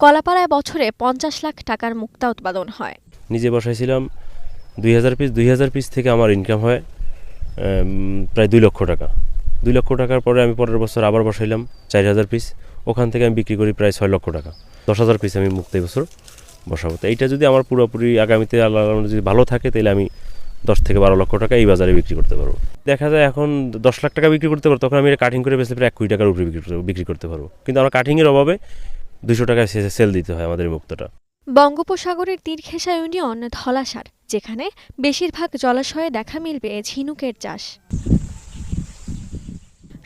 কলাপাড়ায় বছরে ৫০ লাখ টাকার মুক্তা উৎপাদন হয়। নিজে বসাইছিলাম ২০০০ পিস থেকে আমার ইনকাম হয় প্রায় ২ লক্ষ টাকা। ২ লক্ষ টাকার পরে আমি পরের বছর আবার বসাইলাম ৪,০০০ পিস, ওখান থেকে আমি বিক্রি করি প্রায় ৬ লক্ষ টাকা। ১০,০০০ পিস আমি মুক্তা এই বছর বসাবো। তো এইটা যদি আমার পুরোপুরি আগামীতে আল্লাহ যদি ভালো থাকে তাহলে আমি ১০ থেকে ১২ লক্ষ টাকা এই বাজারে বিক্রি করতে পারবো। দেখা যায় এখন ১০ লাখ টাকা বিক্রি করতে পারবো, তখন আমি এটা কাটিং করে বেসলে প্রায় ১ কোটি টাকার উপরে বিক্রি করতে পারবো। কিন্তু আমার কাটিংয়ের অভাবে ২০০ টাকায় সেল দিতে হয় আমাদের এই মুক্তাটা। বঙ্গোপসাগরের তীরঘেঁষা ইউনিয়ন ধলাসার, যেখানে বেশিরভাগ জলাশয়ে দেখা মিলবে ঝিনুকের চাষ।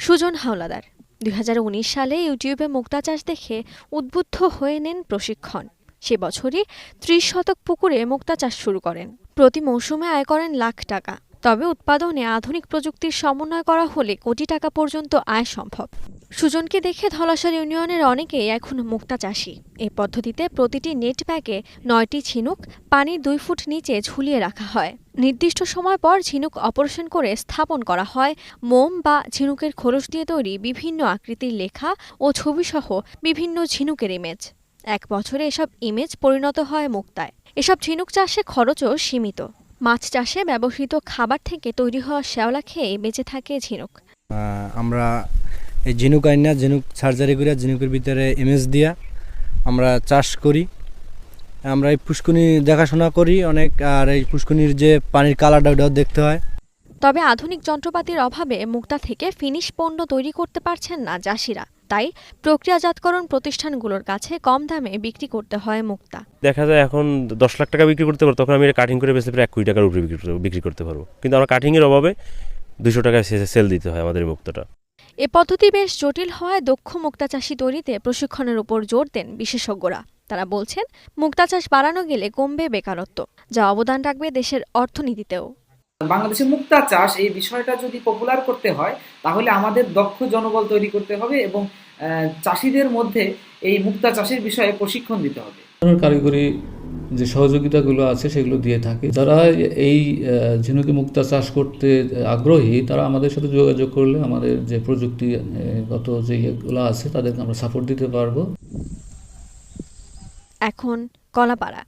সুজন হাওলাদার ২০১৯ সালে ইউটিউবে মুক্তা চাষ দেখে উদ্বুদ্ধ হয়ে নেন প্রশিক্ষণ। সে বছরই ৩০ শতক পুকুরে মুক্তা চাষ শুরু করেন। প্রতি মৌসুমে আয় করেন লাখ টাকা। তবে উৎপাদনে আধুনিক প্রযুক্তির সমন্বয় করা হলে কোটি টাকা পর্যন্ত আয় সম্ভব। সুজনকে দেখে ধলাসার ইউনিয়নের অনেকেই এখন মুক্তা চাষী। এই পদ্ধতিতে প্রতিটি নেট ব্যাগে ৯টি ঝিনুক পানির ২ ফুট নিচে ঝুলিয়ে রাখা হয়। নির্দিষ্ট সময় পর ঝিনুক অপারেশন করে স্থাপন করা হয় মোম বা ঝিনুকের খোলস দিয়ে তৈরি বিভিন্ন আকৃতির লেখা ও ছবিসহ বিভিন্ন ঝিনুকের ইমেজ। ১ বছরে এসব ইমেজ পরিণত হয় মুক্তায়। এসব ঝিনুক চাষে খরচও সীমিত। মাছ চাষে ব্যবহৃত খাবার থেকে তৈরি হওয়া শ্যাওলা খেয়ে বেঁচে থাকে ঝিনুক। আমরা এই ঝিনুক আইনা ঝিনুক সার্জারি করে ঝিনুকের ভিতরে ইমেজ দিয়া আমরা চাষ করি। আমরা এই পুষ্কুনি দেখাশোনা করি অনেক, আর এই পুষ্কুনির যে পানির কালারটা ওটাও দেখতে হয়। তবে আধুনিক যন্ত্রপাতির অভাবে মুক্তা থেকে ফিনিশ পণ্য তৈরি করতে পারছেন না চাষিরা। তাই প্রক্রিয়াজাতকরণ প্রতিষ্ঠানগুলোর কাছে কম দামে বিক্রি করতে হয় মুক্তা। দেখা যায় এখন ১০ লাখ টাকা বিক্রি করতে পারবো, তখন আমি এটা কাটিং করে বেসলে প্রায় ১ কোটি টাকার উপরে বিক্রি করতে পারবো। কিন্তু আমার কাটিংয়ের অভাবে ২০০ টাকায় সেল দিতে হয় আমাদের এই মুক্তাটা। এ পদ্ধতি বেশ জটিল হওয়ায় দক্ষ মুক্তা চাষী তৈরিতে প্রশিক্ষণের উপর জোর দেন বিশেষজ্ঞরা। তারা বলছেন, মুক্তা চাষ বাড়ানো গেলে কমবে বেকারত্ব, যা অবদান রাখবে দেশের অর্থনীতিতেও। বাংলাদেশে মুক্তা চাষ এই বিষয়টা যদি পপুলার করতে হয় তাহলে আমাদের দক্ষ জনবল তৈরি করতে হবে এবং চাষিদের মধ্যে এই মুক্তা চাষের বিষয়ে প্রশিক্ষণ দিতে হবে। কারিগরি যে সহযোগিতাগুলো আছে সেগুলো দিয়ে থাকে। যারা এই ঝিনুকি মুক্তা চাষ করতে আগ্রহী তারা আমাদের সাথে যোগাযোগ করলে আমাদের যে প্রযুক্তিগত যে ইয়েগুলো আছে তাদেরকে আমরা সাপোর্ট দিতে পারবো। এখন কলাপাড়া।